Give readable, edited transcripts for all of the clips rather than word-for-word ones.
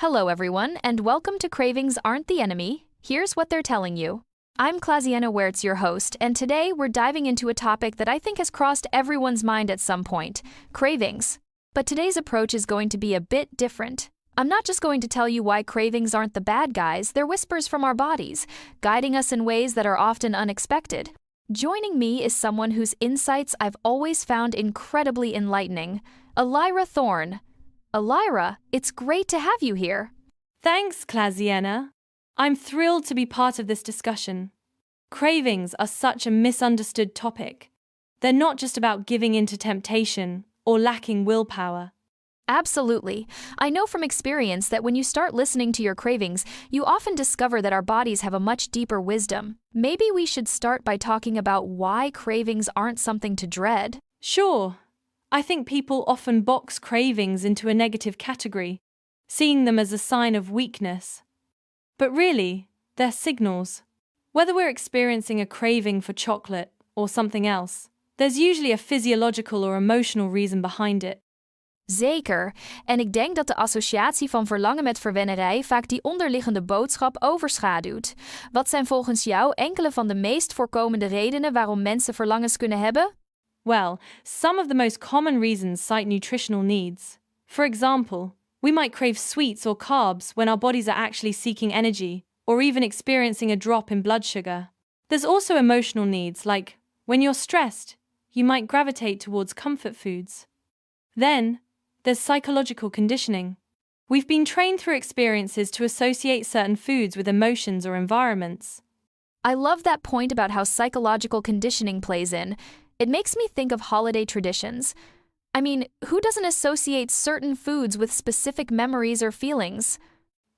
Hello everyone, and welcome to Cravings Aren't the Enemy. Here's what they're telling you. I'm Klaziana Wertz, your host, and today we're diving into a topic that I think has crossed everyone's mind at some point, cravings. But today's approach is going to be a bit different. I'm not just going to tell you why cravings aren't the bad guys, they're whispers from our bodies, guiding us in ways that are often unexpected. Joining me is someone whose insights I've always found incredibly enlightening, Elira Thorne. Elira, it's great to have you here. Thanks, Klaziana. I'm thrilled to be part of this discussion. Cravings are such a misunderstood topic. They're not just about giving in to temptation or lacking willpower. Absolutely. I know from experience that when you start listening to your cravings, you often discover that our bodies have a much deeper wisdom. Maybe we should start by talking about why cravings aren't something to dread. Sure, I think people often box cravings into a negative category, seeing them as a sign of weakness. But really, they're signals. Whether we're experiencing a craving for chocolate or something else, there's usually a physiological or emotional reason behind it. Zeker, en ik denk dat de associatie van verlangen met verwennerij vaak die onderliggende boodschap overschaduwt. Wat zijn volgens jou enkele van de meest voorkomende redenen waarom mensen verlangens kunnen hebben? Well, some of the most common reasons cite nutritional needs. For example, we might crave sweets or carbs when our bodies are actually seeking energy, or even experiencing a drop in blood sugar. There's also emotional needs, like when you're stressed, you might gravitate towards comfort foods. Then, there's psychological conditioning. We've been trained through experiences to associate certain foods with emotions or environments. I love that point about how psychological conditioning plays in. It makes me think of holiday traditions. I mean, who doesn't associate certain foods with specific memories or feelings?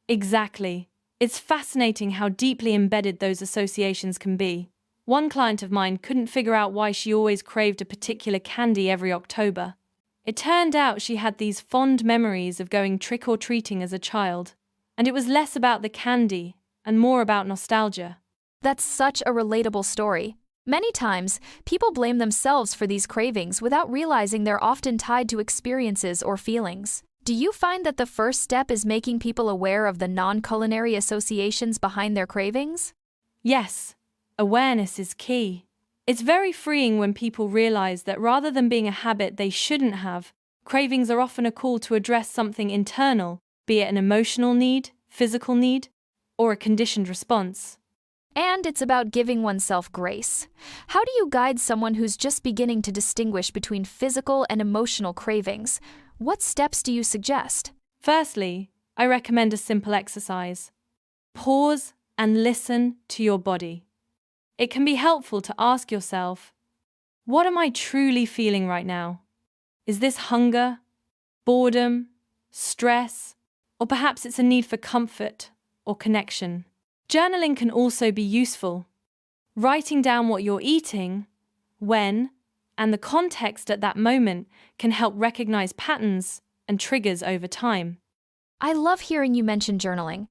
Exactly. It's fascinating how deeply embedded those associations can be. One client of mine couldn't figure out why she always craved a particular candy every October. It turned out she had these fond memories of going trick-or-treating as a child, and it was less about the candy and more about nostalgia. That's such a relatable story. Many times, people blame themselves for these cravings without realizing they're often tied to experiences or feelings. Do you find that the first step is making people aware of the non-culinary associations behind their cravings? Yes, awareness is key. It's very freeing when people realize that rather than being a habit they shouldn't have, cravings are often a call to address something internal, be it an emotional need, physical need, or a conditioned response. And it's about giving oneself grace. How do you guide someone who's just beginning to distinguish between physical and emotional cravings? What steps do you suggest? Firstly, I recommend a simple exercise. Pause and listen to your body. It can be helpful to ask yourself, what am I truly feeling right now? Is this hunger, boredom, stress, or perhaps it's a need for comfort or connection? Journaling can also be useful. Writing down what you're eating, when, and the context at that moment can help recognize patterns and triggers over time. I love hearing you mention journaling.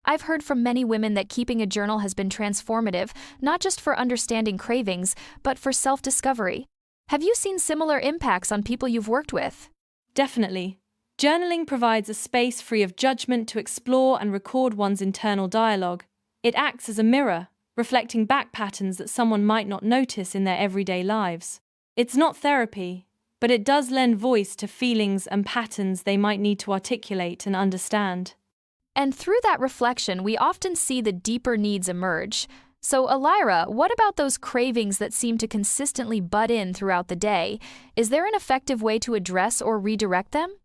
I've heard from many women that keeping a journal has been transformative, not just for understanding cravings, but for self-discovery. Have you seen similar impacts on people you've worked with? Definitely. Journaling provides a space free of judgment to explore and record one's internal dialogue. It acts as a mirror, reflecting back patterns that someone might not notice in their everyday lives. It's not therapy, but it does lend voice to feelings and patterns they might need to articulate and understand. And through that reflection, we often see the deeper needs emerge. So, Elira, what about those cravings that seem to consistently butt in throughout the day? Is there an effective way to address or redirect them?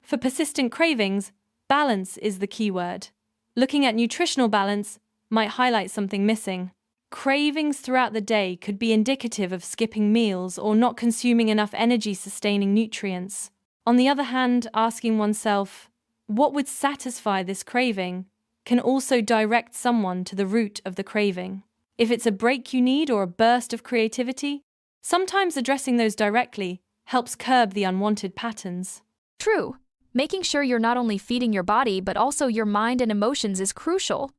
For persistent cravings, balance is the key word. Looking at nutritional balance might highlight something missing. Cravings throughout the day could be indicative of skipping meals or not consuming enough energy-sustaining nutrients. On the other hand, asking oneself, what would satisfy this craving, can also direct someone to the root of the craving. If it's a break you need or a burst of creativity, sometimes addressing those directly helps curb the unwanted patterns. True. Making sure you're not only feeding your body, but also your mind and emotions is crucial.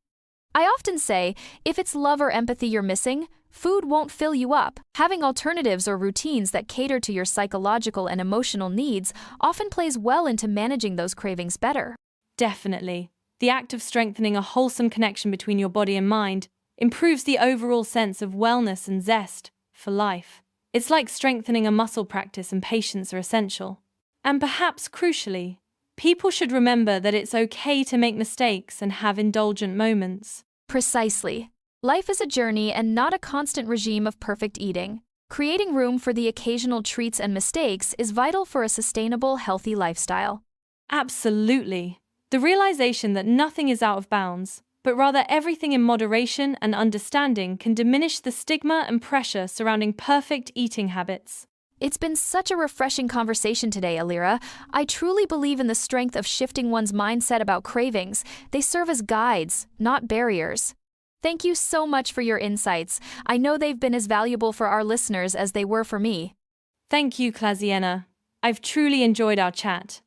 I often say, if it's love or empathy you're missing, food won't fill you up. Having alternatives or routines that cater to your psychological and emotional needs often plays well into managing those cravings better. Definitely. The act of strengthening a wholesome connection between your body and mind improves the overall sense of wellness and zest for life. It's like strengthening a muscle. Practice and patience are essential. And perhaps crucially, people should remember that it's okay to make mistakes and have indulgent moments. Precisely. Life is a journey and not a constant regime of perfect eating. Creating room for the occasional treats and mistakes is vital for a sustainable, healthy lifestyle. Absolutely. The realization that nothing is out of bounds, but rather everything in moderation and understanding can diminish the stigma and pressure surrounding perfect eating habits. It's been such a refreshing conversation today, Alira. I truly believe in the strength of shifting one's mindset about cravings. They serve as guides, not barriers. Thank you so much for your insights. I know they've been as valuable for our listeners as they were for me. Thank you, Claziena. I've truly enjoyed our chat.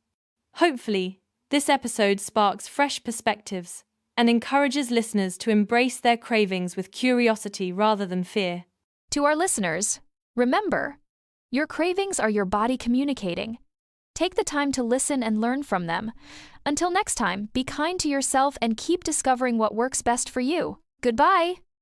Hopefully, this episode sparks fresh perspectives and encourages listeners to embrace their cravings with curiosity rather than fear. To our listeners, remember, your cravings are your body communicating. Take the time to listen and learn from them. Until next time, be kind to yourself and keep discovering what works best for you. Goodbye!